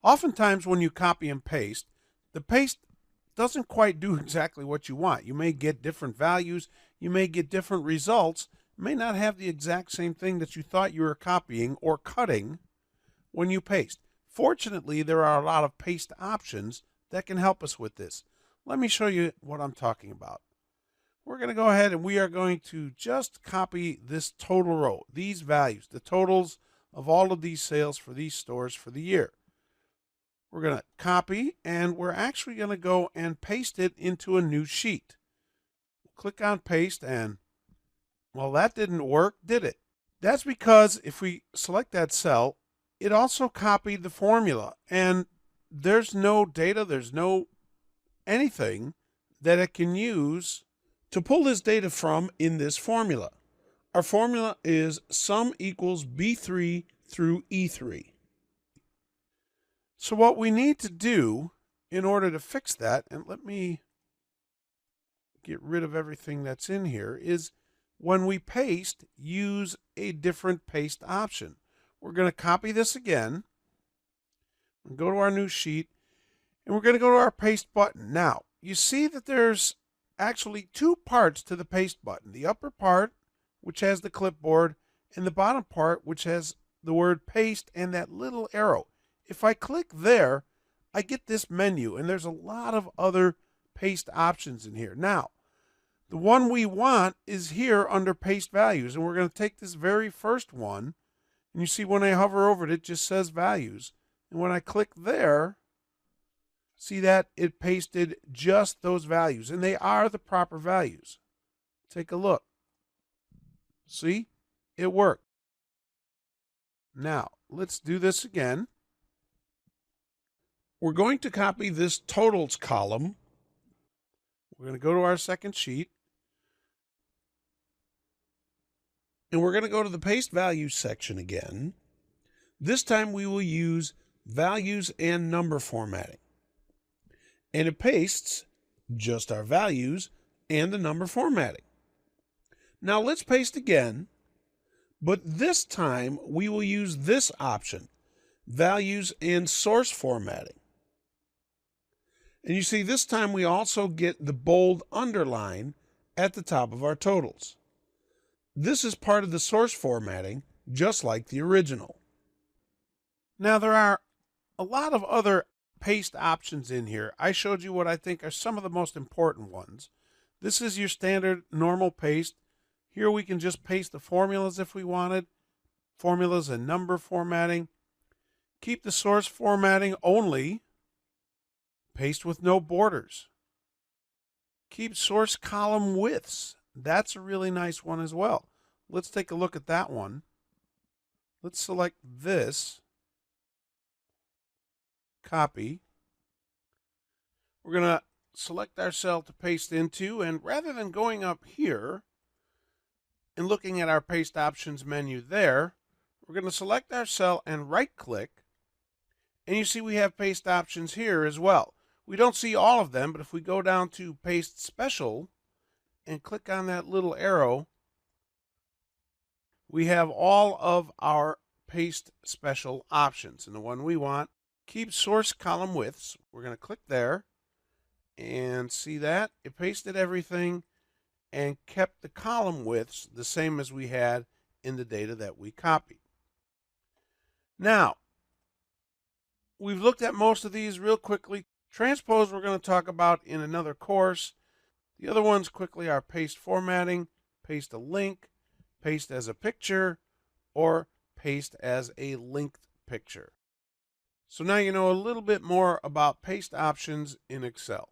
Oftentimes when you copy and paste, the paste doesn't quite do exactly what you want. You may get different values, you may get different results, you may not have the exact same thing that you thought you were copying or cutting when you paste. Fortunately, there are a lot of paste options that can help us with this. Let me show you what I'm talking about. We're going to go ahead and we are going to just copy this total row, these values, the totals of all of these sales for these stores for the year. We're going to copy and we're actually going to go and paste it into a new sheet. Click on paste and, well, that didn't work, did it? That's because if we select that cell, it also copied the formula, and there's no data, there's no anything that it can use to pull this data from in this formula. Our formula is sum equals B3 through E3. So what we need to do in order to fix that, and let me get rid of everything that's in here, is when we paste, use a different paste option. We're going to copy this again, go to our new sheet, and we're going to go to our paste button. Now, you see that there's actually two parts to the paste button. The upper part, which has the clipboard, and the bottom part, which has the word paste and that little arrow. If I click there, I get this menu, and there's a lot of other paste options in here. Now, the one we want is here under paste values, and we're going to take this very first one, and you see when I hover over it, it just says values. And when I click there, see that it pasted just those values, and they are the proper values. Take a look. See? It worked. Now, let's do this again. We're going to copy this totals column. We're going to go to our second sheet. And we're going to go to the paste values section again. This time we will use values and number formatting. And it pastes just our values and the number formatting. Now let's paste again, but this time we will use this option, values and source formatting. And you see this time we also get the bold underline at the top of our totals. This is part of the source formatting, just like the original. Now there are a lot of other paste options in here. I showed you what I think are some of the most important ones. This is your standard normal paste. Here we can just paste the formulas if we wanted. Formulas and number formatting. Keep the source formatting only. Paste with no borders. Keep source column widths. That's a really nice one as well. Let's take a look at that one. Let's select this. Copy. We're going to select our cell to paste into, and rather than going up here and looking at our paste options menu there, we're going to select our cell and right click, and you see we have paste options here as well. We don't see all of them, but if we go down to paste special and click on that little arrow, we have all of our paste special options. And the one we want, keep source column widths. We're going to click there and see that it pasted everything and kept the column widths the same as we had in the data that we copied. Now, we've looked at most of these real quickly. Transpose we're going to talk about in another course. The other ones quickly are paste formatting, paste a link, paste as a picture, or paste as a linked picture. So now you know a little bit more about paste options in Excel.